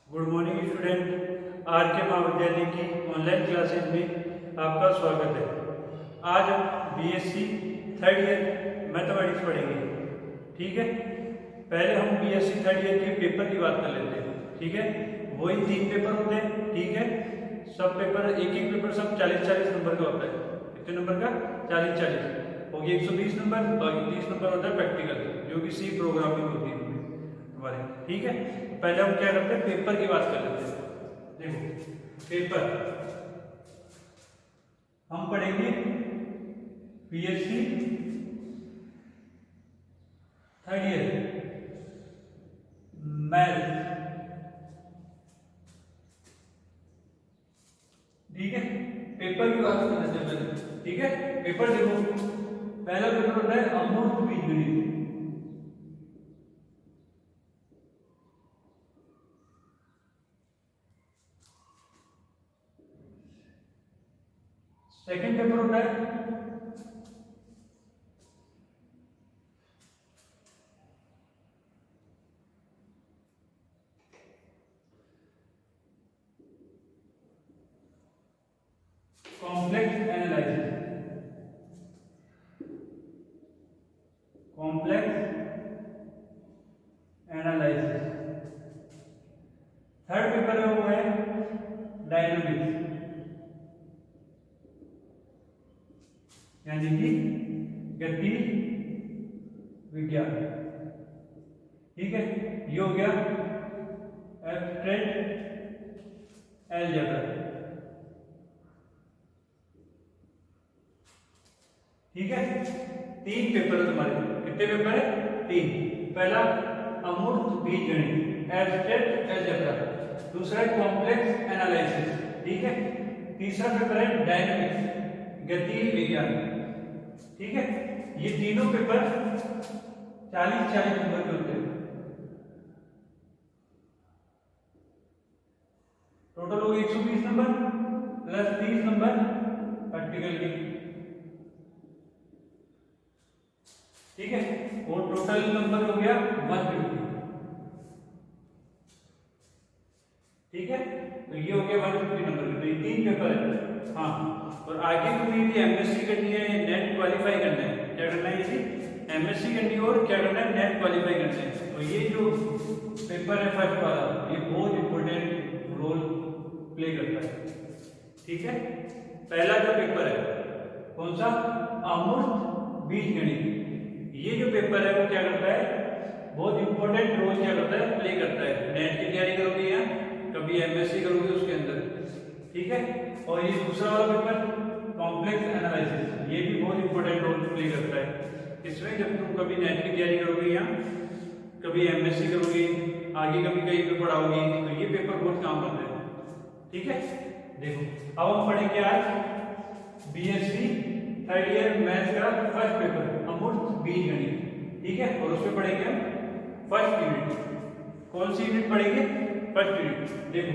Good morning student. Are के महाविद्यालय की ऑनलाइन क्लासेज में आपका स्वागत है। आज हम बीएससी थर्ड ईयर मैथमेटिक्स पढ़ेंगे। ठीक है, पहले हम बीएससी थर्ड ईयर के पेपर की बात कर लेते हैं। ठीक है, वही 3 पेपर होते हैं। ठीक है, सब पेपर एक एक पेपर सब 40-40 नंबर का होता है। कितने नंबर का? 40-40 हो गया। 120 नंबर, बाकी 30 नंबर होता है प्रैक्टिकल, जो कि सी प्रोग्रामिंग होती है हमारे। ठीक है, पहले हम क्या करते हैं, पेपर की बात कर लेते हैं। देखो, पेपर हम पढ़ेंगे बीएससी थर्ड ईयर मैथ। ठीक है, पेपर की बात कर लेते हैं पहले। ठीक है, पेपर देखो, पहला पेपर होता है अमूर्त बीजगणित। सेकंड पेपर होता है complex analysis. Complex analysis. Third paper है वो है डायनामिक्स, यानी कि गति विज्ञान। ठीक है, ये हो गया एब्स्ट्रैक्ट अलजेब्रा। ठीक है, 3 पेपर है तुम्हारे। कितने पेपर है? 3। पहला अमूर्त बीजगणित एब्स्ट्रैक्ट अलजेब्रा, दूसरा है कॉम्प्लेक्स एनालिसिस। ठीक है, तीसरा पेपर है डायनामिक्स, गति विज्ञान। ठीक है, ये तीनों पेपर 40-40 नंबर के होते हैं। टोटल हो गए 120 नंबर प्लस 30 नंबर प्रैक्टिकल की। ठीक है, और टोटल नंबर हो गया 150। ठीक है, तो ये हो गया 150 नंबर के। तो ये 3 पेपर है। हाँ, और आगे तुम्हें यदि एमएससी करनी है, नेट क्वालिफाई करना है, क्या करना है? यदि एमएससी करनी है और क्या करना है, नेट क्वालिफाई करना है, तो ये जो पेपर है फर्स्ट वाला, ये बहुत इंपॉर्टेंट रोल प्ले करता है। ठीक है, पहला जो पेपर है कौन सा? अमूर्त बीजगणित। ये जो पेपर है वो क्या करता है, बहुत इंपॉर्टेंट रोल क्या करता है, प्ले करता है। नेट की तैयारी करोगे या कभी एमएससी करोगे उसके अंदर। ठीक है, और ये दूसरा वाला पेपर कॉम्प्लेक्स एनालिसिस, ये भी बहुत इंपॉर्टेंट रोल प्ले करता है इसमें। जब तुम कभी नेट की तैयारी करोगे या कभी एमएससी करोगे, आगे कभी कहीं पे पढ़ाओगे, तो ये पेपर बहुत काम करता है। ठीक है, देखो अब हम पढ़ेंगे आज बीएससी थर्ड ईयर मैथ्स का फर्स्ट पेपर अमूर्त बीजगणित। ठीक है, और उसमें पढ़ेंगे हम फर्स्ट यूनिट। कौन सी यूनिट पढ़ेंगे? First unit. देखो,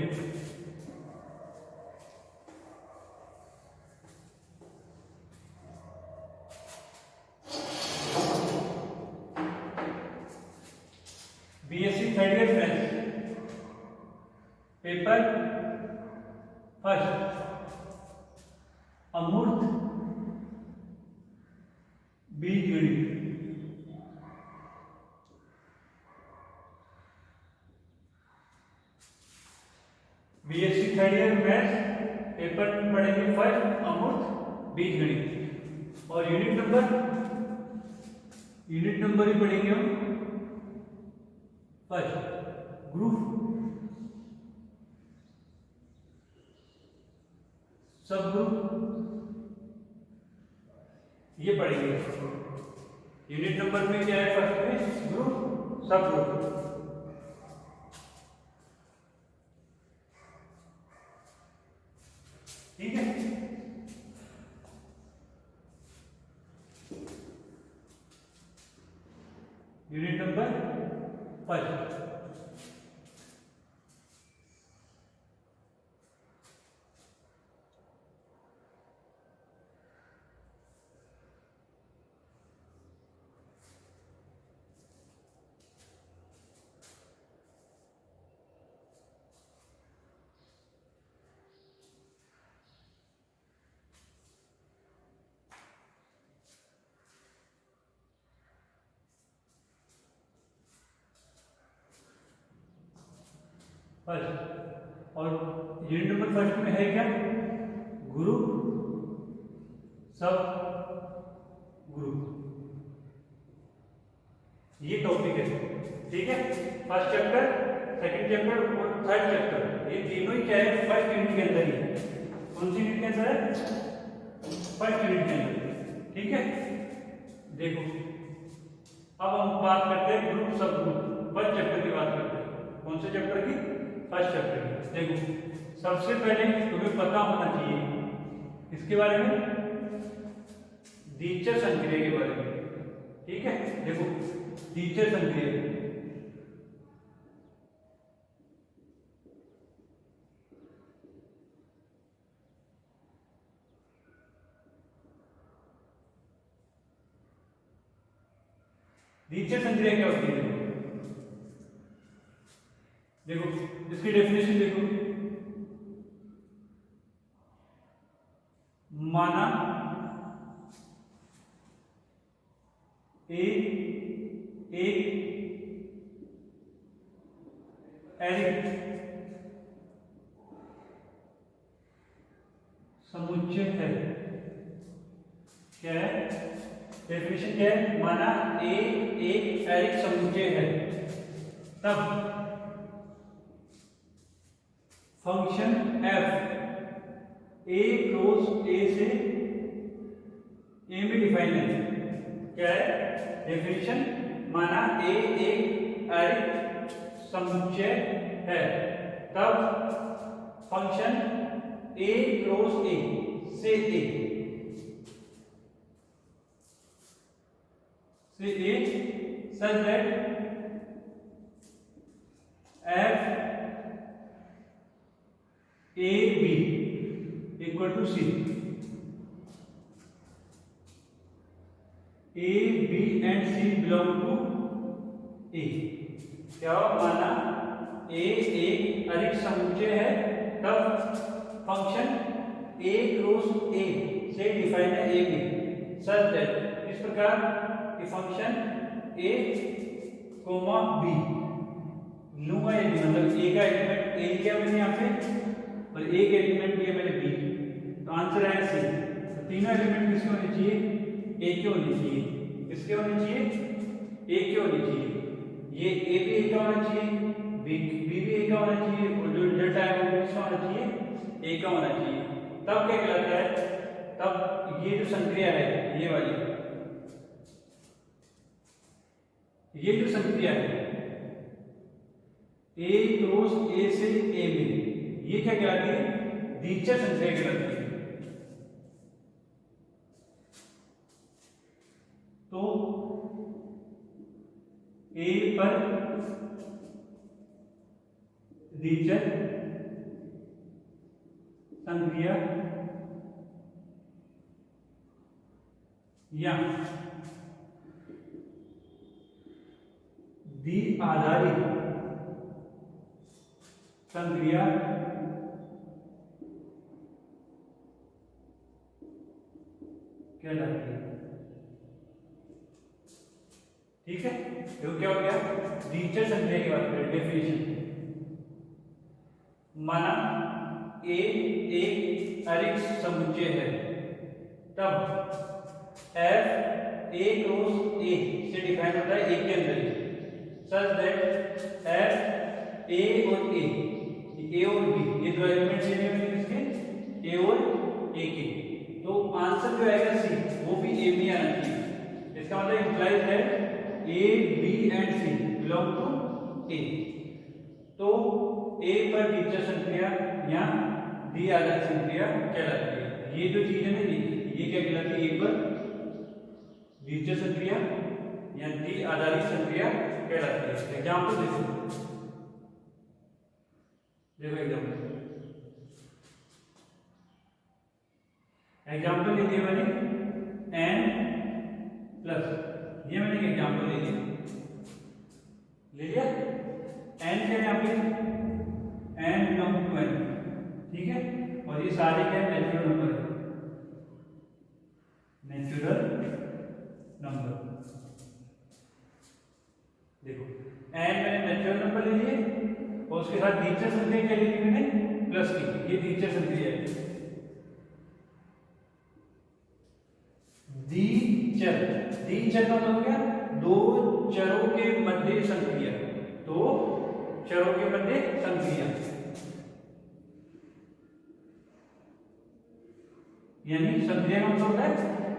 BSc third year maths paper first अमूर्त बीजगणित। BSc third year maths paper में पढ़ेंगे फर्स्ट अमूर्त बीजगणित। और यूनिट नंबर ही पढ़ेंगे हम फर्स्ट ग्रुप सब ग्रुप, ये पढ़ेंगे। यूनिट नंबर में क्या है? फर्स्ट में ग्रुप सब ग्रुप। ठीक है, यूनिट नंबर फर्स्ट। फर्स्ट। और यूनिट नंबर फर्स्ट में है क्या, ग्रुप सब ग्रुप, ये टॉपिक है। ठीक है, फर्स्ट चैप्टर, सेकंड चैप्टर और थर्ड चैप्टर, ये तीनों ही क्या है, फर्स्ट यूनिट के अंदर ही है। कौन सी यूनिट के अंदर है, फर्स्ट यूनिट के अंदर। ठीक है, देखो अब हम बात करते हैं ग्रुप सब ग्रुप, फर्स्ट चैप्टर की बात करते हैं। कौन से चैप्टर की, फर्स्ट चैप्टर की। देखो सबसे पहले तुम्हें पता होना चाहिए इसके बारे में, द्विचर संक्रिया के बारे में। ठीक है, देखो द्विचर संक्रिया, द्विचर संक्रिया क्या होती है, देखो इसकी डेफिनेशन देखो, माना एक एरिक समुच्चय है, क्या है डेफिनेशन, क्या है, माना एक एरिक समुच्चय है, तब फंक्शन एफ ए क्रॉस ए से ए में डिफाइन है। क्या है डेफिनेशन, माना एक एरिक समुच्चय है, तब फंक्शन ए क्रॉस ए से ए such that f a b equal to c, a b and c belong to a। क्या माना a एक अरिक्त समुच्चय है, तब फंक्शन a क्रॉस a से डिफाइन है a b, such that इस प्रकार कि फंक्शन a कोमा b लूंगा, ये मतलब a का एलिमेंट a लिया मैंने यहाँ पे और a का एलिमेंट लिया मैंने b, तो आंसर है c। तो तीनों एलिमेंट किसके होने चाहिए, a के होने चाहिए, किसके होने चाहिए, a के होने चाहिए। ये a भी a का होना चाहिए, b भी a का होना चाहिए, और जो रिजल्ट आएगा वो किसका होना चाहिए, a का होना चाहिए। तब क्या कहलाता है, तब ये जो संक्रिया है ये वाली, ये जो संक्रिया है ए क्रॉस ए से ए में, ये क्या कहलाती है, द्विचर संक्रिया कहलाती है। तो ए पर द्विचर संक्रिया या द्वि-आधारी संक्रिया कहलाती है। ठीक है, तो क्या हो गया, द्विचर संक्रिया की बात करें, डेफिनेशन, माना ए एक अरिक्त समुच्चय है, तब एफ ए क्रॉस ए से डिफाइन होता है ए के अंदर ही, सच दैट एफ ए और बी ये दो एलिमेंट लेने होंगे किसके, ए और ए के, तो आंसर जो आएगा सी वो भी ए में आना चाहिए। इसका मतलब इंप्लाइज है A B and C belong to A. तो ए पर द्विचर संक्रिया या द्वि-आधारी संक्रिया कहलाती है। ये जो चीज है ना, ये क्या कहलाती है, ए पर द्विचर संक्रिया या द्वि-आधारी संक्रिया कहलाती है। एग्जाम्पल देखो, एग्जाम्पल ले लिया मैंने n प्लस, ये मैंने एक एग्जाम्पल ले लिया n क्या है यहाँ पे, n बिलोंग टू n, ठीक है, और ये सारे क्या है, नेचुरल नंबर है, नेचुरल नंबर। देखो n मैंने नेचुरल नंबर ले लिए और उसके साथ द्विचर संख्या क्या लिखी मैंने, प्लस की, ये द्विचर संख्या है। द्विचर, द्विचर का मतलब क्या, दो चरों के मध्य संक्रिया, दो चरों के मध्य संक्रिया, यानी संक्रिया का मतलब होता है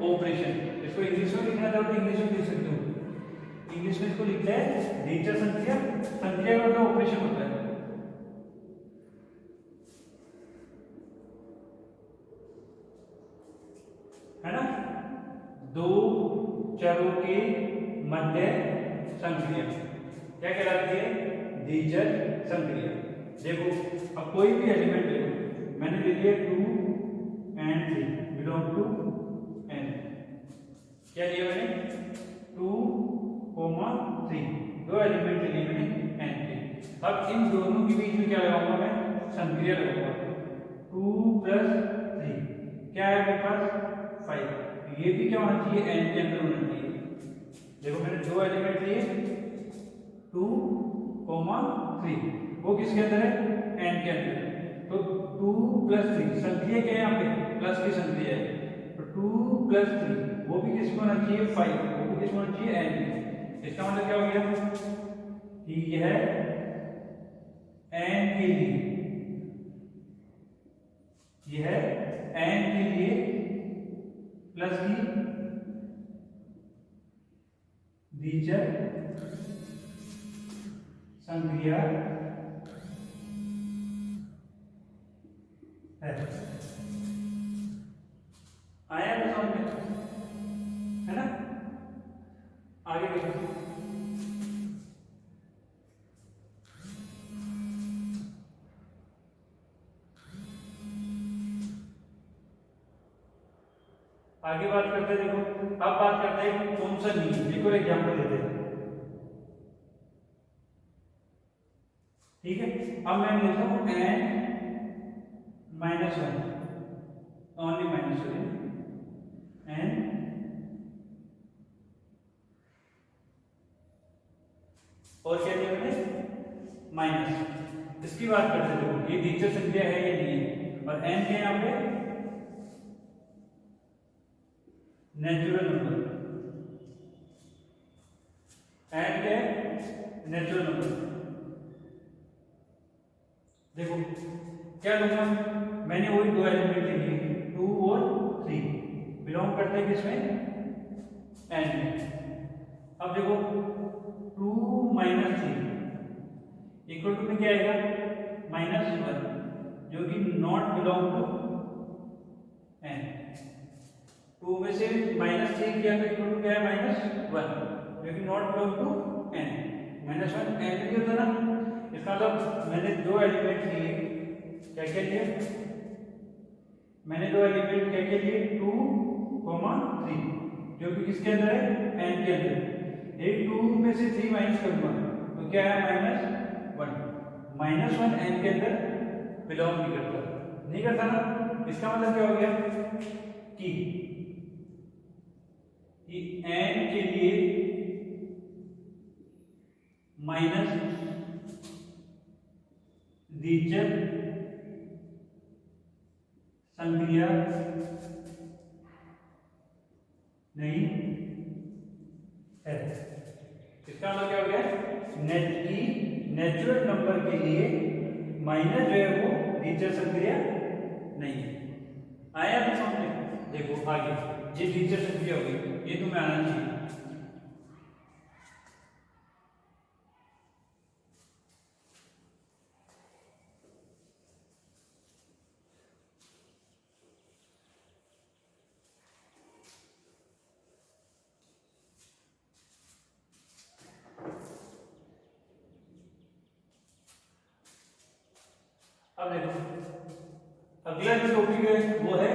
ऑपरेशन। इसको इंग्लिश में लिखना चाहो तो इंग्लिश में लिख सकते हो, इंग्लिश में इसको लिखते हैं द्विचर संक्रिया, संक्रिया का मतलब ऑपरेशन होता है। है ना, दो चरों के मध्य संक्रिया क्या कहलाती है, द्विचर संक्रिया। देखो अब कोई भी एलिमेंट ले लो, मैंने ले लिया 2 and 3 बिलोंग टू n, क्या लिया मैंने 2, 3, दो एलिमेंट लिए मैंने n के। अब इन दोनों के बीच में क्या लगाऊंगा मैं, संक्रिया लगाऊंगा। 2 + 3 क्या है मेरे पास 5, ये भी क्या होना चाहिए, n के अंदर होना चाहिए। देखो मैंने दो एलिमेंट लिए 2, 3, वो किसके अंदर है, n के अंदर। तो 2 + 3 संक्रिया क्या है यहाँ पे, प्लस की संक्रिया है, तो 2 + 3 वो भी किसको होना चाहिए 5, वो भी किसको होना चाहिए n। इसका मतलब क्या हो गया कि यह n के लिए, यह n के लिए प्लस की द्विचर संक्रिया है। आया तो समझ में, है ना। आगे देखो, आगे बात करते हैं। देखो अब बात करते हैं कौन सा नहीं, देखो एग्जाम्पल देते हैं, ठीक है। अब मैं लेता हूं n -1, ओनली -1, n और क्या दिया मैंने माइनस। इसकी बात करते हैं, देखो ये द्विचर संख्या है या नहीं है, और n क्या है यहाँ पे, नेचुरल नंबर, n क्या है, नेचुरल नंबर। देखो क्या लूंगा, मैंने वही दो एलिमेंट लिए 2 और 3, बिलोंग करते हैं किसमें, n में। अब देखो 2 - 3 इक्वल टू में क्या आएगा, -1, जो कि नॉट बिलोंग टू n। 2 में से -3 किया तो इक्वल टू क्या है, -1, जो कि not belong to n। -1 n भी होता ना, इसका मतलब मैंने दो एलिमेंट लिए, क्या क्या लिए, मैंने दो एलिमेंट क्या क्या लिए 2, 3, जो कि किसके अंदर है, n के अंदर। एक 2 में से 3 माइनस करूंगा तो क्या है, -1, -1 n के अंदर बिलोंग नहीं करता, नहीं करता ना। इसका मतलब क्या हो गया कि n के लिए माइनस द्विचर संक्रिया नहीं है। इसका मतलब क्या हो गया, नेचुरल नंबर के लिए माइनस जो है वो द्विचर संक्रिया नहीं है। आया तो समझ में। देखो आगे ये द्विचर संक्रिया होगी, ये तुम्हें आना चाहिए। अब देखो अगला जो टॉपिक है वो है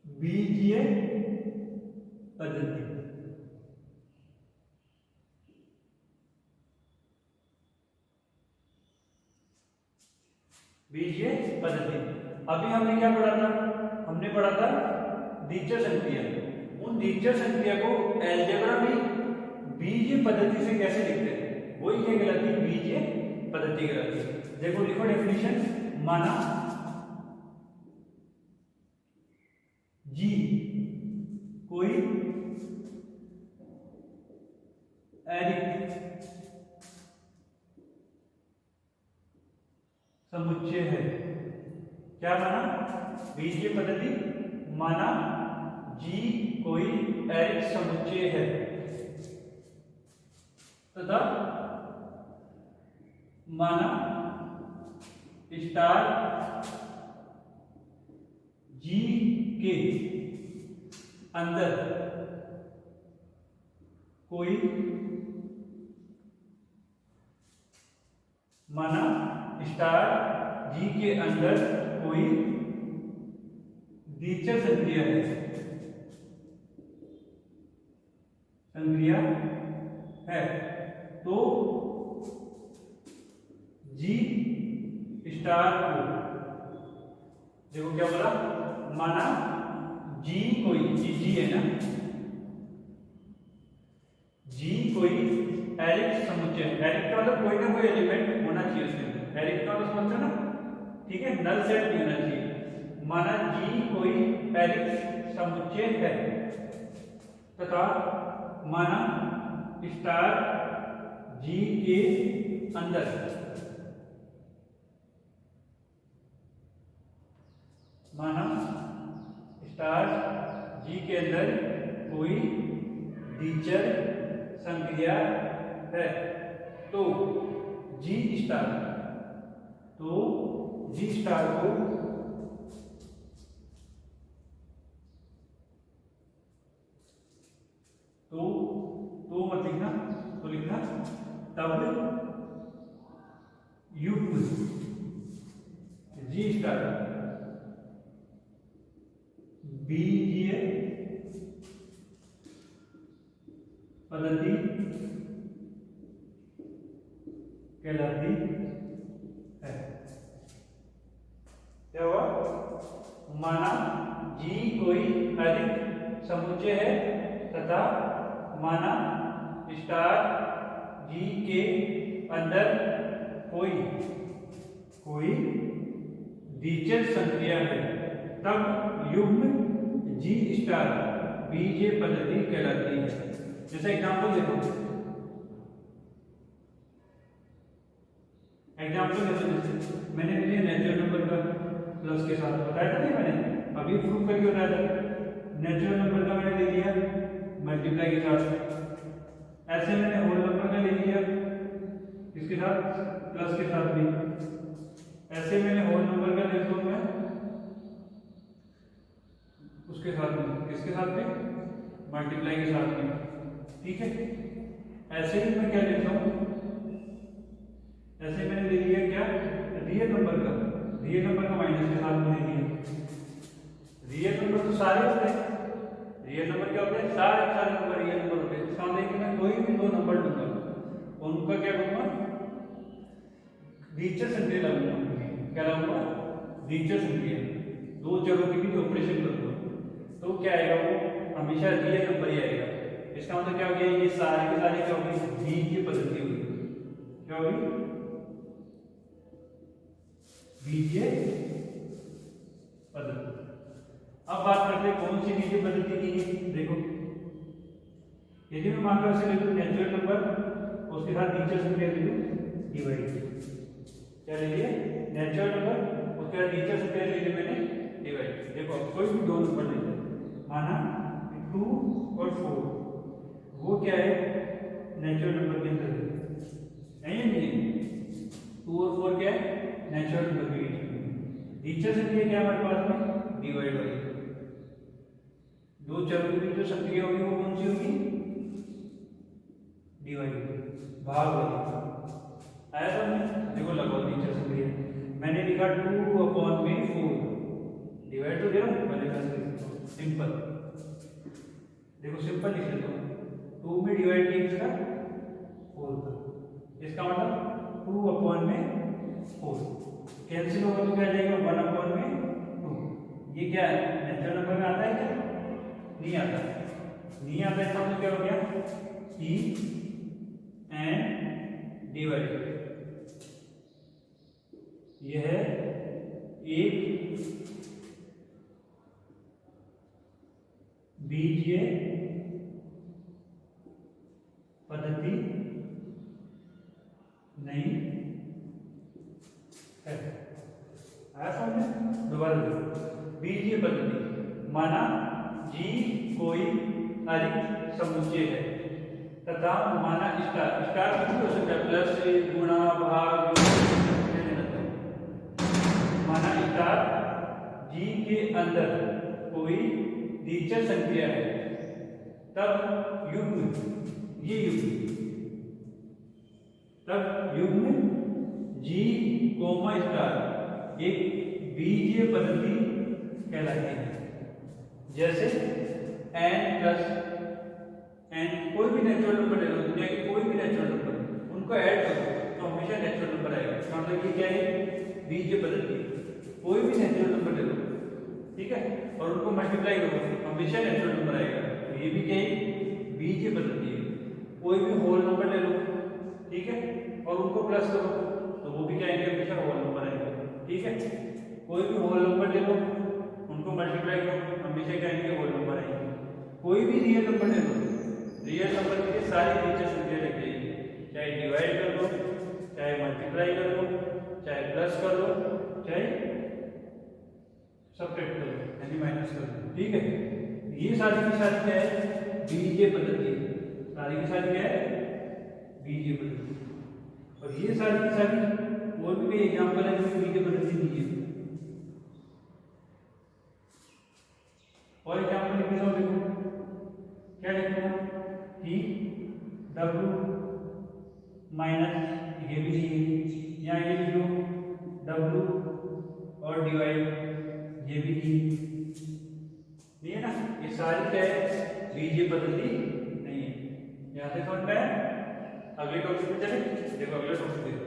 बीजीय पद्धति। बीजीय पद्धति, अभी हमने क्या पढ़ा था, हमने पढ़ा था द्विचर संक्रिया। उन द्विचर संक्रिया को अलजेब्रा में बीजीय पद्धति से कैसे लिखते हैं, वही क्या कहलाती है, बीजीय पद्धति कहलाती है। देखो लिखो डेफिनेशन, माना जी कोई एरिक समुच्चय है। क्या माना, बीजीय पद्धति, माना जी कोई एरिक समुच्चय है तथा माना स्टार जी के अंदर कोई, माना स्टार जी के अंदर कोई द्विचर संक्रिया है, संक्रिया है, तो जी स्टार को, देखो क्या बोला, माना जी कोई, जी है ना, जी कोई एरिक समुच्चय, एरिक का मतलब कोई ना कोई एलिमेंट होना चाहिए उसके अंदर, एरिक का मतलब समझो ना, ठीक है, नल सेट नहीं होना चाहिए। माना जी कोई एरिक समुच्चय है तथा माना स्टार जी के अंदर माना स्टार जी के अंदर कोई द्विचर संक्रिया है, तो जी स्टार को तो मत लिखना, तो लिखना तब युग्म जी स्टार बीजीय पद्धति कहलाती है। क्या हुआ, माना जी कोई एरिक समुच्चय है तथा माना स्टार जी के अंदर कोई द्विचर संक्रिया है, तब युग्म जी स्टार बीजीय पद्धति कहलाती है। जैसे एग्जाम्पल देखो, जैसे मैंने लिया नेचुरल नंबर का प्लस के साथ, बताया था नहीं मैंने, अभी प्रूफ करके बताया था, नेचुरल नंबर का मैंने ले लिया मल्टीप्लाई के साथ, ऐसे मैंने होल नंबर का ले लिया इसके साथ प्लस के साथ भी, ऐसे मैंने होल नंबर का ले लूँ मैं उसके साथ में, किसके साथ में, मल्टीप्लाई के साथ में, ठीक है। ऐसे ही मैं क्या लेता हूँ, ऐसे मैंने ले लिया क्या, रियल नंबर का माइनस के साथ में ले लिया। रियल नंबर तो सारे होते हैं, रियल नंबर क्या होते हैं, सारे नंबर रियल नंबर होते हैं। इसका मतलब कि मैं कोई भी दो नंबर लूंगा, उनका क्या करूंगा, द्विचर संक्रिया लाऊंगा। क्या लाऊंगा, द्विचर संक्रिया, दो चरों के बीच ऑपरेशन करूंगा, तो क्या आएगा, वो हमेशा रियल नंबर ही आएगा। इसका मतलब क्या हो गया, ये सारे के सारे क्या होगी, बीजीय पद्धति होगी। क्या होगी, बीजीय पद्धति। अब बात करते हैं कौन सी बीजीय पद्धति की है। देखो यदि मैं मान लो ऐसे ले लूं नेचुरल नंबर, उसके साथ द्विचर संक्रिया ले लूं डिवाइड, क्या ले लिया, नेचुरल नंबर उसके बाद द्विचर संक्रिया ले ली मैंने डिवाइड। देखो कोई भी दो नंबर ले लो, माना 2 और 4, वो क्या है, नेचुरल नंबर के अंदर है, नहीं 2 और 4 क्या है, नेचुरल नंबर के बीच में। द्विचर संक्रिया क्या हमारे पास में, डिवाइड वाली, दो चरों के बीच जो संक्रिया होगी वो कौन सी होगी, डिवाइड, भाग वाली। आया समझ, देखो लगाओ द्विचर संक्रिया, मैंने लिखा 2/4, डिवाइड तो दे रहा हूँ पहले, सिंपल, देखो सिंपल लिख लेता हूँ, 2 में डिवाइड किया किसका, 4 का, इसका मतलब 2/4 कैंसिल होगा तो क्या आ जाएगा, 1/2। ये क्या है, नेचुरल नंबर में आता है क्या, नहीं आता, इसका मतलब क्या हो गया, E and डिवाइड, यह है एक बीजीय पद्धति नहीं है। आया समझ? दोबारा देखो, बीजीय पद्धति माना जी कोई अरिक्त समुच्चय है तथा माना स्टार, स्टार कुछ भी हो सकता है, प्लस गुणा भाग, माना स्टार जी के अंदर कोई दिचर संख्या है, तब युग्म, ये युग्म, तब युग्म जी कोमा स्टार एक बीजीय पद्धति कहलाती है। जैसे n प्लस n, कोई भी नेचुरल नंबर ले लो, दुनिया के कोई भी नेचुरल नंबर, उनको ऐड करो तो हमेशा नेचुरल नंबर आएगा। इसका मतलब ये क्या है? बीजीय पद्धति। कोई भी नेचुरल नंबर ले लो, ठीक है, और उनको मल्टीप्लाई करो, हमेशा नेचुरल नंबर आएगा। तो ये भी क्या है? बीजीय पद्धति है। कोई भी होल नंबर ले लो, ठीक है, और उनको प्लस करो तो वो भी क्या आएंगे? हमेशा होल नंबर आएंगे, ठीक है। कोई भी होल नंबर ले लो, उनको मल्टीप्लाई करो, हमेशा क्या आएंगे? होल नंबर आएंगे। कोई भी रियल नंबर ले लो, रियल नंबर के सारी दिचर संख्या लग जाएगी, चाहे डिवाइड कर लो, चाहे मल्टीप्लाई कर लो, चाहे प्लस कर लो, चाहे सब्ट्रैक्ट कर लो, यानी माइनस कर लो, ठीक है। ये सारी की सारी क्या है? बीजीय पद्धति। सारी की सारी क्या है? बीजीय पद्धति। और ये सारी की सारी और भी एग्जांपल है जो बीजीय पद्धति नहीं है। और एग्जांपल लिख दो, देखो क्या लिखना कि W माइनस, ये भी नहीं, यहाँ ये लिखो W और डिवाइड, ये भी नहीं है ना। ये सारी क्या है? बीजीय पद्धति नहीं है। यहाँ से समझ में आया? अगले टॉपिक पे चले, देखो अगले टॉपिक देखो।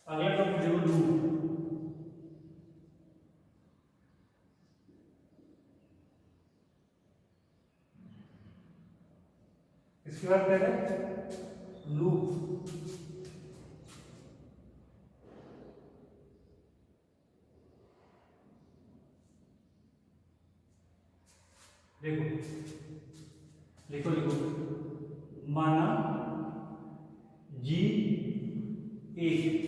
अगला टॉपिक देखो, लूप। इसके बाद क्या है? लूप। देखो लिखो लिखो, माना जी एक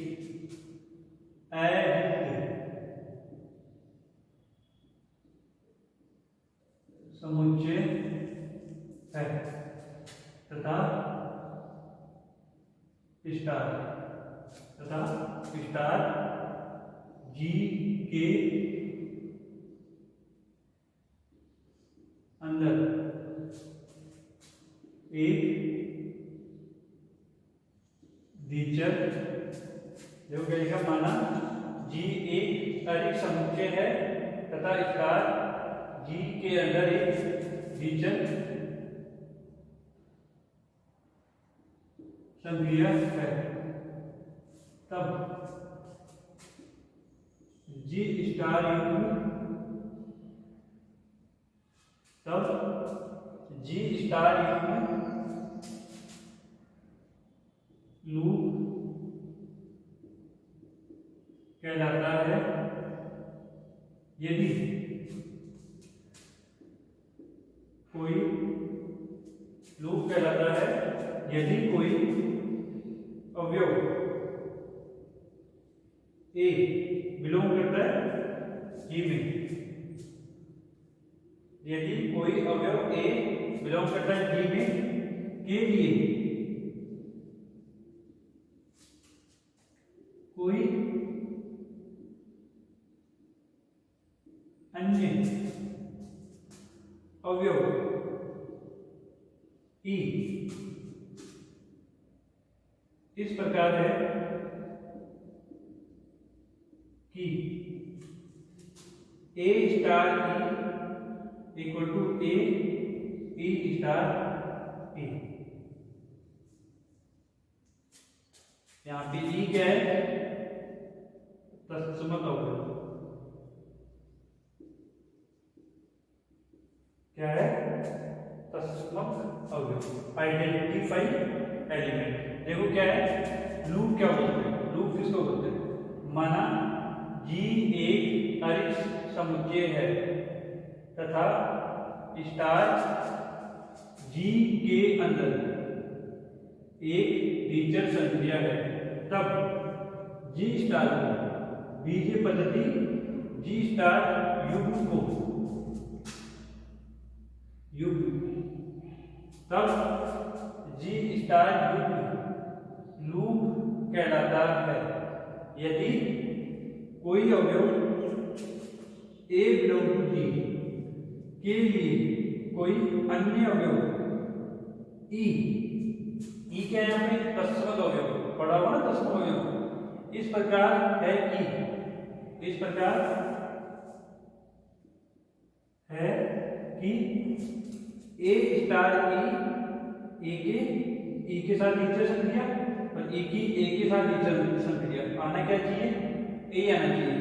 समुच्चय है तथा स्टार जी के अंदर एक दिचर, देखो क्या लिखा? माना जी एक अरिक्त समुच्चय है तथा स्टार जी के अंदर एक दिचर संक्रिया है, तब जी स्टार युग्म, तब जी स्टार युग्म लूप कहलाता है यदि कोई, लूप कहलाता है यदि कोई अवयव ए बिलोंग करता है जी में, यदि कोई अवयव ए बिलोंग करता है जी में के लिए कोई अन्य अवयव ई इस प्रकार है कि a star e equal to a e star a. यहां पे ई क्या है? तत्समक अवयव। क्या है? तत्समक अवयव, आइडेंटिफाई एलिमेंट। देखो क्या है, लूप क्या बोलते हैं? लूप किसको बोलते हैं? माना जी एक अरिक्त समुच्चय है तथा स्टार जी के अंदर एक टीचर संख्या है, तब जी स्टार को बीजीय पद्धति जी स्टार युग्म को तब जी स्टार युग्म लूप कहलाता है यदि कोई अवयव ए बिलोंग टू जी के लिए कोई अन्य अवयव ई क्या है? यहाँ पे तत्समक अवयव पढ़ा हुआ ना, तत्समक अवयव इस प्रकार है कि ए स्टार ई के साथ टीचर संख्या और ए के साथ टीचर संख्या आना क्या चाहिए? ए आना चाहिए।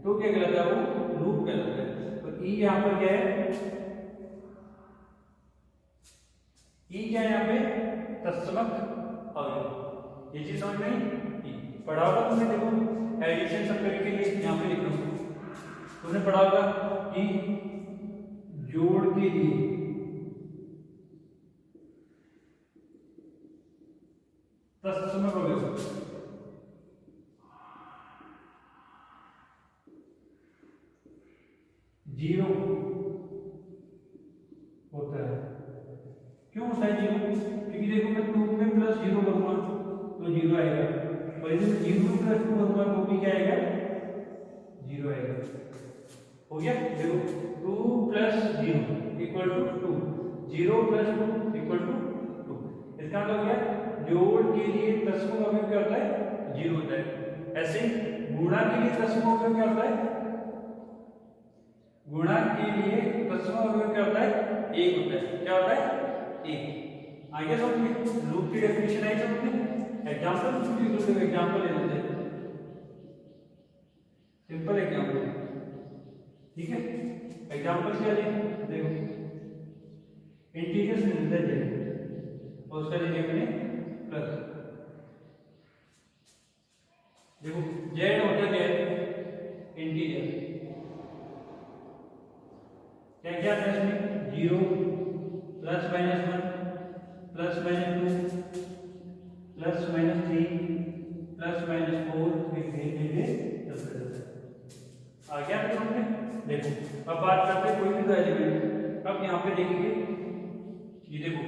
तो क्या कहलाता है? वो लूप कहलाता है। और ई यहाँ पर क्या है? ई क्या है यहाँ पे? तत्समक अवयव। ये चीज समझ में आई? पढ़ा होगा तुमने, देखो एडिशन सब करके लिए यहाँ पे लिख रहा हूँ। तुमने पढ़ा होगा कि जोड़ के लिए तत्समक अवयव जीरो होता है। क्यों होता है जीरो? क्योंकि देखो मैं 2 में प्लस 0 करूंगा तो 0 आएगा, और यदि 0 प्लस 2 करूंगा तो भी क्या आएगा? 0 आएगा। हो गया? देखो 2 plus 0 equal to 2, 0 plus 2 equal to 2। इसका मतलब क्या? जोड़ के लिए तत्समक अवयव क्या होता है? 0 होता है। ऐसे गुणा के लिए तत्समक अवयव क्या होता है? गुणा के लिए तत्समक अवयव क्या होता है? 1 होता है। क्या होता है? 1। आगे समझ में लूप की डेफिनेशन आई समझ में? एग्जांपल ले लेते हैं, सिंपल एग्जांपल। ठीक है, एग्जांपल क्या ले? देखो इंटीजर्स ले लेते हैं और उसका लेंगे मैंने प्लस। देखो जेड होता है इंटीजर, क्या क्या है इसमें? 0 plus minus 1 plus minus 2 plus minus 3 plus minus 4 फिर धीरे धीरे आ गया समझ में? देखो अब बात करते हैं कोई भी एलिमेंट। अब यहाँ पे देखेंगे, ये देखो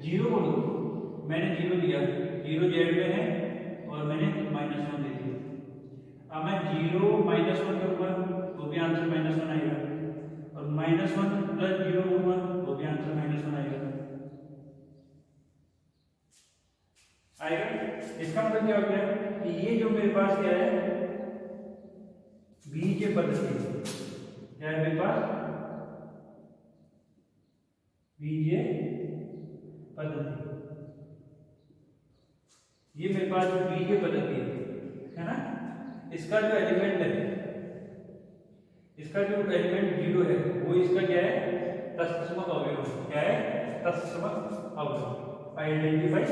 0 बोलो, मैंने 0 दिया, 0 जेड में है और मैंने -1 दे दिया। अब मैं 0 -1 करूँगा तो भी आंसर -1 आएगा, और -1 प्लस 0 करूँगा तो भी आंसर -1 आएगा। इसका मतलब क्या हो गया कि ये जो मेरे पास क्या है? बीजीय पद्धति। क्या है मेरे पास? बीजीय पद्धति। ये मेरे पास जो बीजीय पद्धति है ना, इसका जो एलिमेंट है, इसका जो एलिमेंट 0 है वो इसका क्या है? तत्समक अवयव। क्या है? तत्समक अवयव, आइडेंटिफाई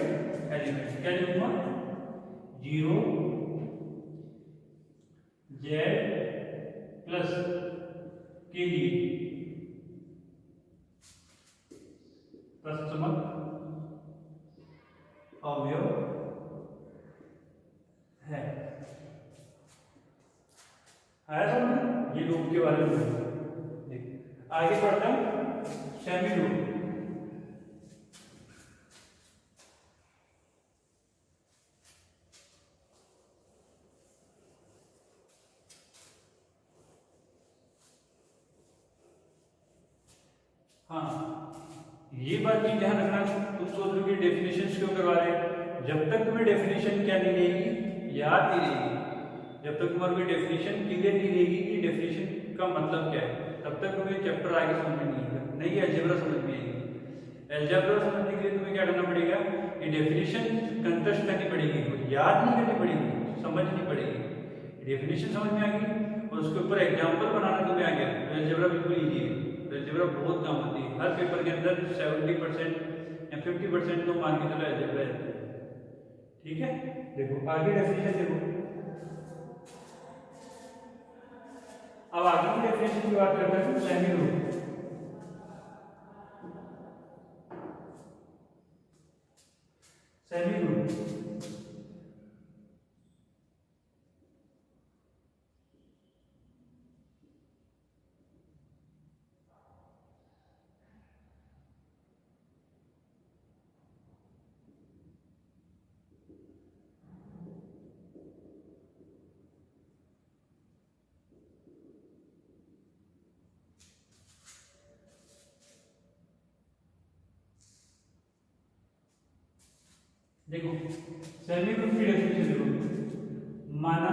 एलिमेंट। क्या लिखूंगा? 0 जेड प्लस के लिए तत्समक अवयव है। आया समझ? ये लूप के बारे में देख। आगे बढ़ता हूं, सेमी लूप। हाँ, ये बात भी ध्यान रखना, तुम सोच रहे हो कि डेफिनेशन क्यों करवा रहे हैं? जब तक तुम्हें डेफिनेशन क्या नहीं रहेगी, याद नहीं रहेगी, जब तक तुम्हारी डेफिनेशन क्लियर नहीं रहेगी कि डेफिनेशन का मतलब क्या है, तब तक तुम्हें चैप्टर आगे समझ में नहीं आएगा, नहीं अलजेब्रा समझ में आएगी। अलजेब्रा समझने के लिए तुम्हें क्या करना पड़ेगा, ये डेफिनेशन कंटेस्ट करनी पड़ेगी, याद नहीं करनी पड़ेगी, समझनी पड़ेगी। डेफिनेशन समझ में आ गई और उसके ऊपर एग्जाम्पल बनाना तुम्हें आ गया, तो अलजेब्रा बिल्कुल ईजी है। अलजेब्रा बहुत काम होती है, हर पेपर के अंदर 70% या 50% तो मान के चलो अलजेब्रा है। ठीक है, देखो आगे डेफिनेशन देखो। अब आगे की डेफिनेशन की बात करते हैं सेमी ग्रुप। सेमी ग्रुप देखो, सेमी ग्रुप की डेफिनेशन देखो, माना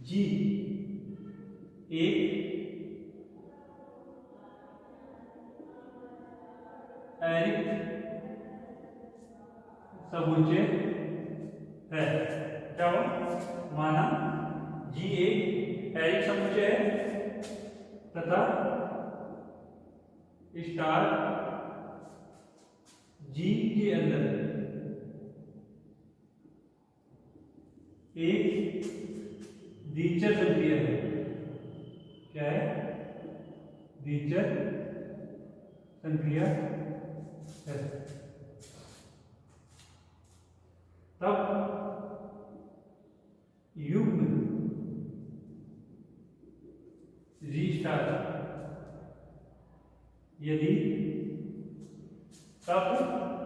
जी एक एरिक समुच्चय है। क्या हो, माना जी एक एरिक समुच्चय है तथा स्टार जी के अंदर एक द्विचर संक्रिया है। क्या है, द्विचर संक्रिया है। तब युग्म जी स्टार यदि, तब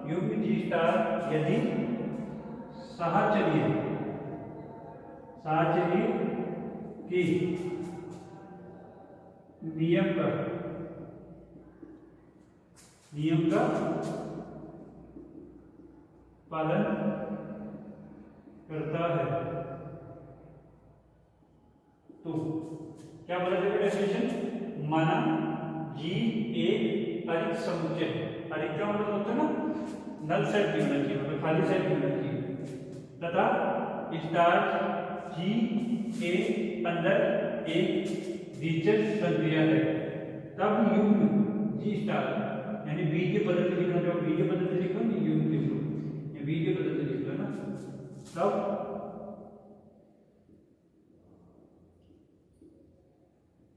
युग्म जी स्टार यदि साहचर्य के नियम का पालन करता है। तो क्या बोला जाएगा डेफिनेशन, माना जी एक अरिक्त समुच्चय है। अरिक्त का मतलब होता है ना, नल सेट भी होना चाहिए, मतलब खाली सेट भी होना चाहिए, तथा स्टार जी के अंदर एक द्विचर संक्रिया है। तब युग्म जी स्टार यानी बी के पद्धति लिखना, जो बी के पद्धति लिखो नहीं, युग्म लिख लो, या बी के पद्धति लिख लो ना। तब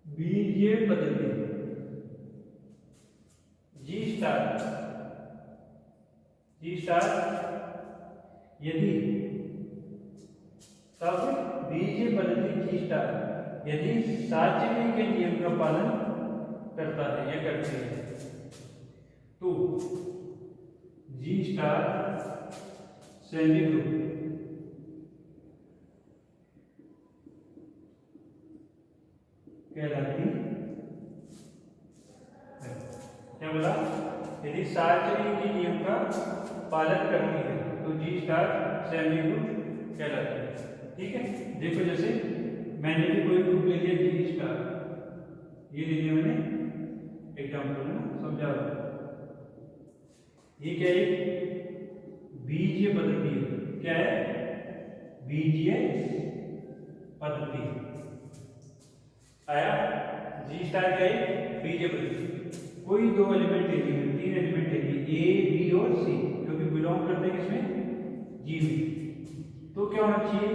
बीजीय पद्धति जी स्टार यदि, तब बीजीय पद्धति जी स्टार यदि साहचर्य के नियम का पालन करता है या करती है, तो जी स्टार सेमी ग्रुप कहलाती है। क्या बोला, यदि साहचर्य के नियम का पालन करती है तो जी स्टार सेमी ग्रुप कहलाती है। ठीक है, देखो जैसे मैंने भी कोई ग्रुप ले लिया जी स्टार, ये ले लिया मैंने एग्जाम्पल में समझा रहा, ये क्या है, बीजीय पद्धति है। क्या है, बीजीय पद्धति आया। जी स्टार क्या है, बीजीय पद्धति। कोई दो एलिमेंट ले लिए, तीन एलिमेंट ले लिए, ए बी और सी, जो कि बिलोंग करते हैं किसमें, जी में। तो क्या होना चाहिए,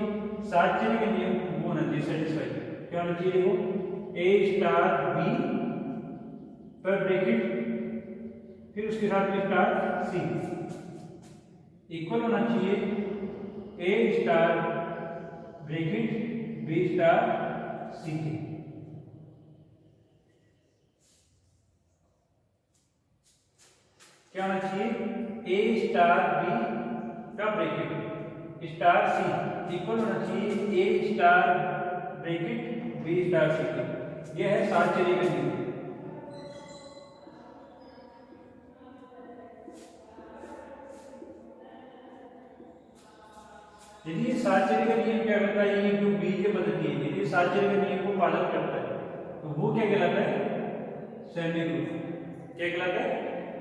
साहचर्य के नियम वो होना चाहिए सेटिस्फाई। क्या होना चाहिए, वो ए स्टार बी पर ब्रैकेट, फिर उसके साथ में स्टार सी इक्वल होना चाहिए ए star bracket B star c के। क्या होना चाहिए, ए स्टार बी का ब्रैकेट स्टार सी इक्वल होना चाहिए ए star bracket B star c के। यह है साहचर्य का नियम। यदि साहचर्य का नियम क्या करता है, ये जो बीजीय पद्धति है, यदि साहचर्य का नियम को पालन करता है तो वो क्या कहलाता है? Semi group. क्या कहलाता है?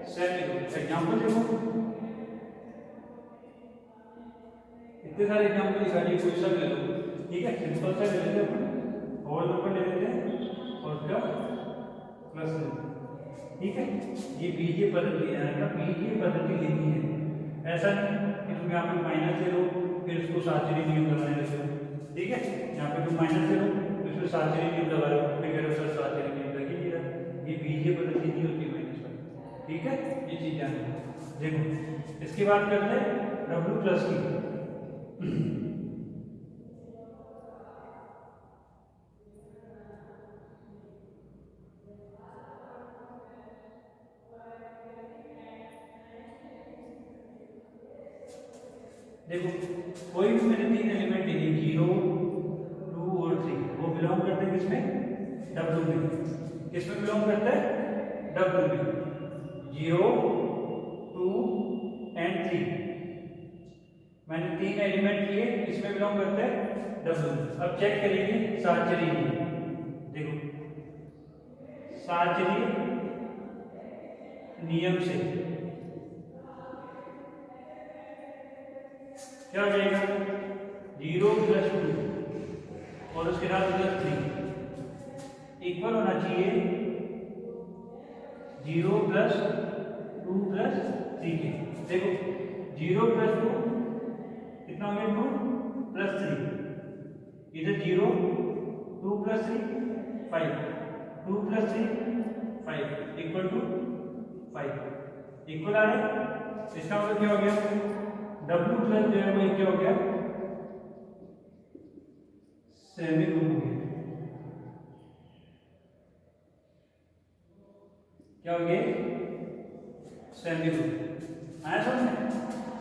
Semi group. एग्जाम्पल देखो, इतने सारे एग्जाम्पल दिखा दिए, कोई सा ले लो, ठीक है, सिंपल सा ले लेते हैं, होल नंबर ले लेते हैं और उसका प्लस ले लेते हैं, ठीक है। ये बीजीय पद्धति है, बीजीय पद्धति लेनी है, ऐसा नहीं कि तुम यहाँ पे माइनस ले लो फिर उसको साचरी नियम लगाने लगे हो, ठीक है। यहाँ पे तुम माइनस ले लो फिर उसको साचरी नियम लगा रहे हो, फिर कह रहे हो सर साचरी नियम लग ही नहीं रहा। ये बीजीय पद्धति नहीं होती माइनस वाली, ठीक है। ये चीज जानना देखो। इसकी बात करते हैं डब्ल्यू प्लस की। देखो कोई भी मैंने 3 एलिमेंट लिए 0, 2 और 3, वो बिलोंग करते हैं किसमें? डब्ल्यू में। किसमें बिलोंग करते हैं? डब्ल्यू में। 0, 2 एंड 3 मैंने 3 एलिमेंट लिए, किसमें बिलोंग करते हैं? डब्ल्यू में। अब चेक करेंगे साचरी नियम। देखो साचरी नियम से क्या हो जाएगा? 0 + 2 और उसके बाद +3 इक्वल होना चाहिए 0 + 2 + 3 के। देखो 0 + 2 कितना हो गया? 2 + 3, इधर 0, 2 + 3 5, 2 + 3 5 = 5 इक्वल आ रहा है। इसका मतलब क्या हो गया? डब्ल्यू प्लस जो है वो क्या हो गया? सेमी ग्रुप हो गया। क्या हो गया? Semi group. आया समझ में?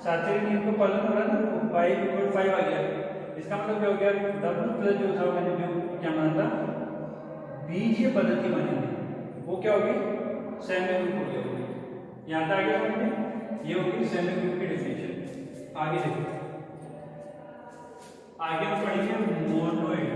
साचरी नियम को पालन हो रहा है ना, 5 = 5 आ गया। इसका मतलब क्या हो गया? डब्ल्यू प्लस जो था मैंने जो क्या माना था? बीजीय पद्धति मानी थी, वो क्या होगी? सेमी ग्रुप हो गया। यहाँ तक आ गया समझ में? ये होगी सेमी ग्रुप की डेफिनेशन। आगे देखो, आगे हम पढ़ेंगे मोनोइड।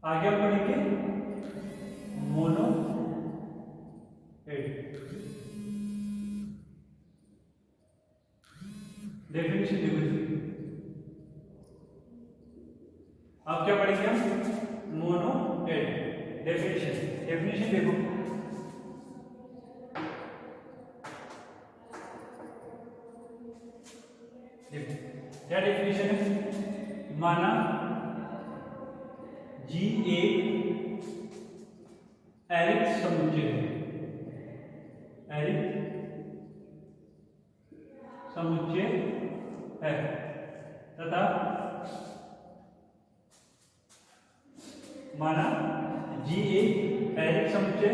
आगे हम पढ़ेंगे मोनोइड। डेफिनेशन देखो इसकी। अब क्या पढ़ेंगे हम? मोनोइड। डेफिनेशन देखो। देखो क्या डेफिनेशन है? माना G एक एरिक समुच्चय है, एरिक समुच्चय है तथा माना G एक एरिक समुच्चय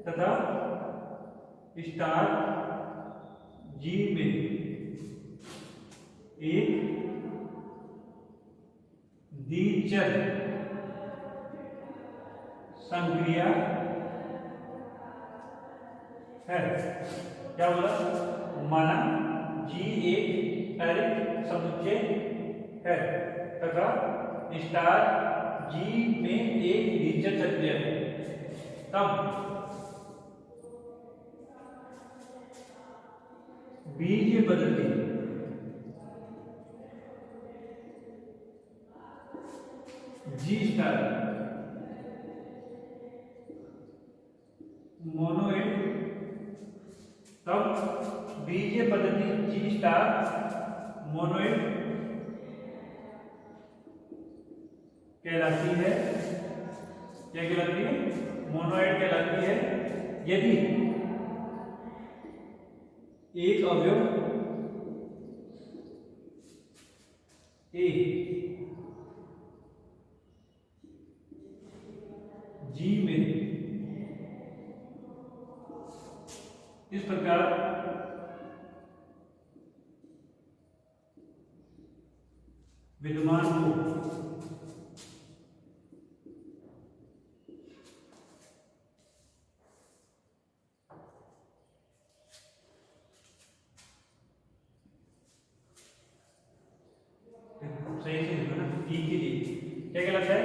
तथा स्टार G में एक द्विचर संक्रिया है। क्या बोला? माना G एक एरिक समुच्चय है तथा स्टार G में एक द्विचर संक्रिया है, तब बीजीय पद्धति G स्टार मोनोइड, तब बीजीय पद्धति G स्टार मोनोइड कहलाती है। क्या कहलाती है? मोनोइड कहलाती है यदि एक अवयव ए G में इस प्रकार विद्यमान हो। सही से लिखो ना, ई के लिए क्या कहलाता है?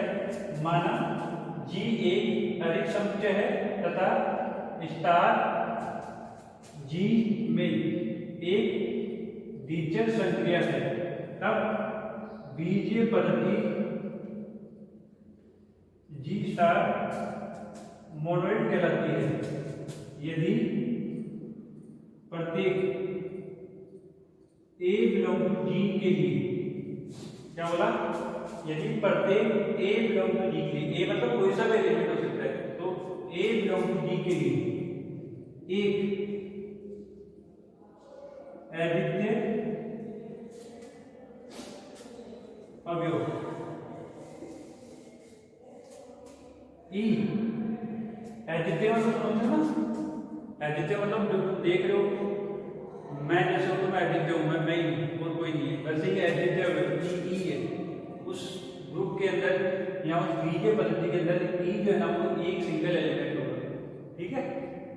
माना जी एक अधिक समुच्चय है तथा स्टार जी में एक द्विचर संक्रिया है, तब बीजीय पद्धति जी स्टार मोनोइड कहलाती है। यदि प्रत्येक ए बिलोंग टू जी के लिए, क्या बोला? यदि प्रत्येक ए बिलोंग टू जी के लिए, ए मतलब कोई सा भी एलिमेंट हो सकता है, तो ए बिलोंग टू जी के लिए एक अद्वितीय अवयव ई, अद्वितीय मतलब समझो ना, अद्वितीय मतलब जो तुम देख रहे हो, मैं जैसे हूं तो मैं अद्वितीय हूं, मैं ही हूं और कोई नहीं है, वैसे ही अद्वितीय अवयव ई है। उस ग्रुप के अंदर या उस बीजीय पद्धति के अंदर ई जो है ना वो एक सिंगल एलिमेंट होगा, ठीक है?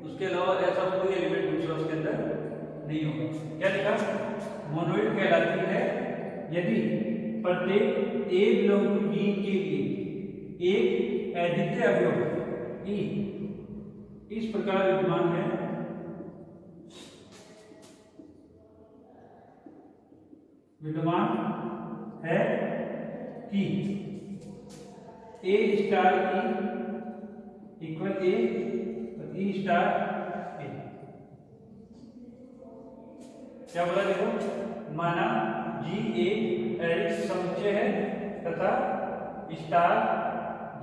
उसके अलावा ऐसा कोई एलिमेंट दूसरा उसके अंदर नहीं होगा। क्या लिखा? मोनोइड कहलाती है यदि प्रत्येक ए बिलोंग टू जी के लिए एक अद्वितीय अवयव ई इस प्रकार विद्यमान है कि ए स्टार ई इक्वल ए और ई स्टार ए। क्या बोला? देखो, माना जी एक एरिक्स समुच्चय है तथा स्टार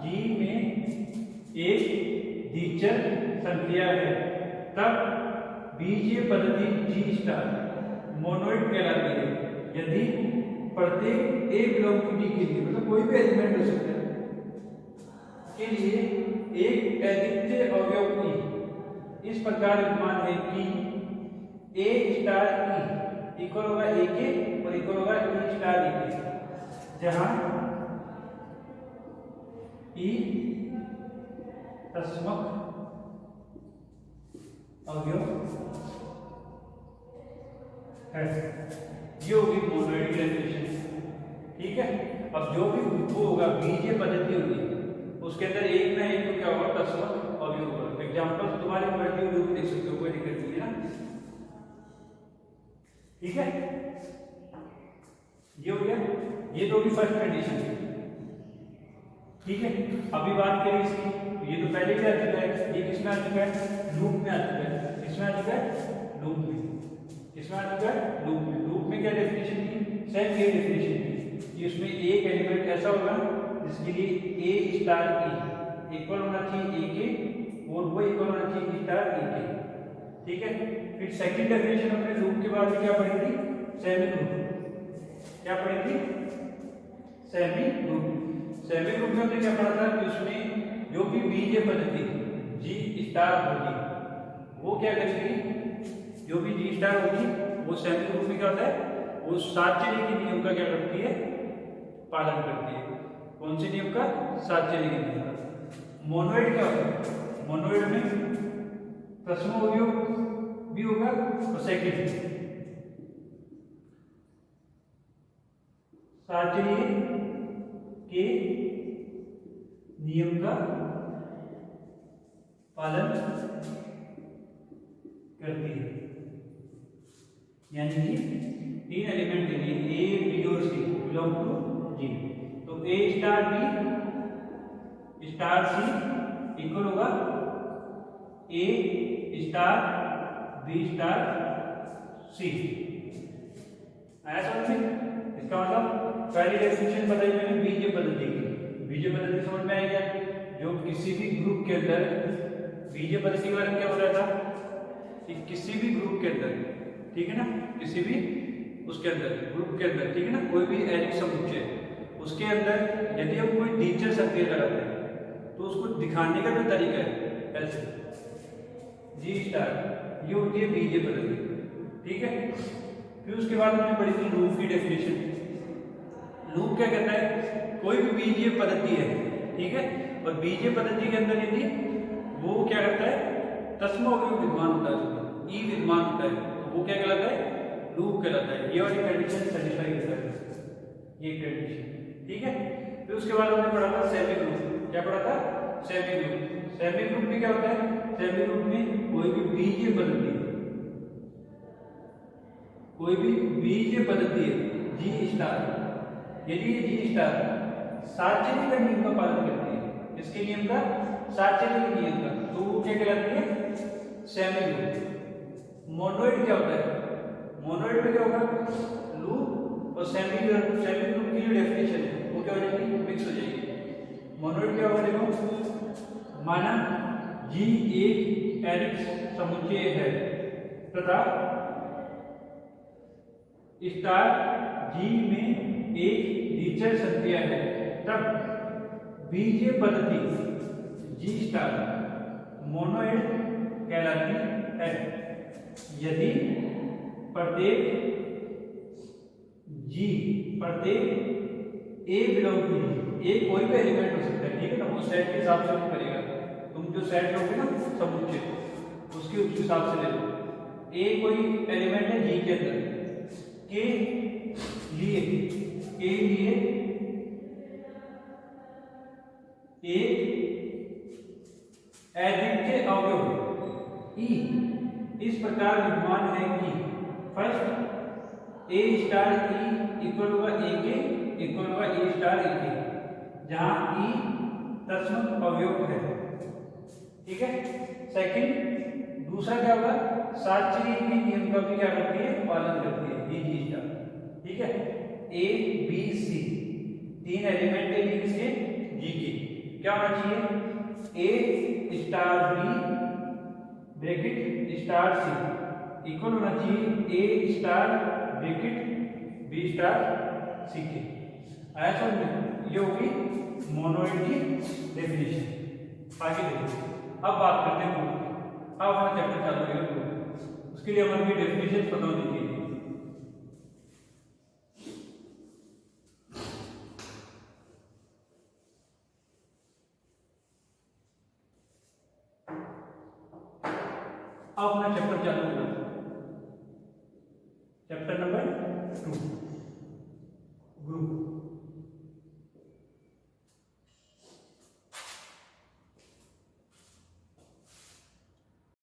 जी में एक द्विचर संक्रिया है, तब बीजीय पद्धति जी स्टार मोनोइड कहलाती है यदि प्रत्येक ए बिलोंग टू डी के लिए, मतलब कोई भी एलिमेंट हो सकता है, के लिए एक अद्वितीय अवयव ई इस प्रकार विद्यमान है कि ए स्टार ई इक्वल होगा ए के और इक्वल होगा ई स्टार ई के, जहां ई तस्मक अवयव है। ये होगी मोनोइड की डेफिनेशन, ठीक है? अब जो भी वो होगा बीजीय पद्धति होगी, उसके अंदर एक ना एक तो क्या होगा? तस्मक अवयव होगा। एग्जांपल तुम्हारी मर्जी हो देख सकते हो, कोई दिक्कत नहीं है ना, ठीक है? ये हो गया, ये तो होगी फर्स्ट कंडीशन, ठीक है? अभी बात करें इसकी, ये तो पहले क्या आ चुका है, ये किसमें आ चुका है? लूप में आ चुका है। किसमें आ चुका है? लूप में। किसमें आ चुका है? लूप में। लूप में क्या डेफिनेशन थी? सेम ये डेफिनेशन थी कि उसमें एक एलिमेंट ऐसा होगा जिसके लिए ए स्टार ई इक्वल होना चाहिए ए के और वो इक्वल होना चाहिए स्टार ई के, ठीक है? फिर सेकंड डेफिनेशन हमने लूप के बाद में क्या पढ़ी थी? Semi loop. क्या पढ़ी थी? Semi loop. सेमी लूप में हमने क्या पढ़ा था कि उसमें जो भी बीजीय पद्धति जी स्टार होगी वो क्या करेगी? जो भी जी स्टार होगी वो सेमी लूप में क्या होता है? वो सातचर्य के नियम का क्या करती है? पालन करती है। कौन से नियम का? सातचर्य के नियम का। मोनोइड क्या होता है? मोनोइड में तस्मक अवयव भी होगा और सेकंड सातचर्य के नियम का पालन करती है, यानी कि तीन एलिमेंट के लिए ए बी और सी बिलोंग टू जी, तो ए star B star c equal होगा ए स्टार बी स्टार सी। आया समझ में? इसका मतलब पहली डेफिनेशन बताई मैंने बीजीय पद्धति की। बीजीय पद्धति समझ में आई क्या? जो किसी भी ग्रुप के अंदर बीजीय पद्धति के बारे में क्या हो रहा था कि किसी भी ग्रुप के अंदर, ठीक है ना, किसी भी उसके अंदर ग्रुप के अंदर, ठीक है ना, कोई भी एरिक समुच्चय उसके अंदर यदि हम कोई द्विचर संक्रिया लगाते हैं तो उसको दिखाने का जो तरीका है ऐसे जी स्टार, ये होती है बीजीय पद्धति, ठीक है? फिर उसके बाद हमने पढ़ी थी लूप की डेफिनेशन। लूप क्या कहता है, कोई भी बीजीय पद्धति है, ठीक है, और बीजीय पद्धति के अंदर यदि वो क्या करता है, तस्म अवयव विद्यमान होता है, उसमें ई विद्यमान होता है, तो वो क्या कहलाता है, लूप कहलाता है। ये वाली कंडीशन सेटिस्फाई करता है, ये कंडीशन, ठीक है। फिर उसके बाद हमने पढ़ा था सेमी लूप। क्या पढ़ा था, सेमी लूप। सेमी लूप में क्या होता है, सेमी लूप में कोई भी बीजीय पद्धति, कोई भी बीजीय पद्धति है जी स्टार, यदि ये जी स्टार सार्वजनिक का नियम का पालन करती है, इसके नियम का, सार्वजनिक नियम का, तो वो क्या कहलाती है, सेमी लूप। मोनोइड क्या होता है, मोनोइड में क्या होगा, लूप और सेमी लूप की जो डेफिनेशन है वो क्या हो जाएगी, मिक्स हो जाएगी। मोनोइड क्या होगा, देखो, माना जी एक एरिक समुच्चय है तथा स्टार जी में एक नीचर संख्या है, तब बीजीय पद्धति जी स्टार मोनोइड कहलाती है यदि प्रत्येक जी, प्रत्येक ए बिलोंग टू जी, ए कोई भी एलिमेंट हो सकता है, ठीक है ना, वो सेट के हिसाब से करेगा, तुम जो सेट लोगे ना समुच्चय उसके उस हिसाब से ले लो। ए कोई एलिमेंट है जी के अंदर, के लिए एक अद्वितीय अवयव ई इस प्रकार विद्यमान है कि first A star e equal होगा ए के इक्वल होगा ए स्टार ए के, जहां ई तत्सम अवयव है, ठीक है। सेकंड दूसरा क्या होगा, सार्वजनिक के नियम का भी क्या करती है, पालन करती है, ये जी स्टार, ठीक है। ए बी सी तीन एलिमेंट है इसके जी के, क्या होना चाहिए, ए star B bracket star c equal होना चाहिए ए star bracket B star c के। आया समझ में, ये होगी मोनोइड की डेफिनेशन। आगे देखिए, अब बात करते हैं ग्रुप की। अब हमारा चैप्टर चालू होगा ग्रुप, उसके लिए हमारी डेफिनेशन पता होनी चाहिए। अब अपना चैप्टर चालू होगा, चैप्टर नंबर 2।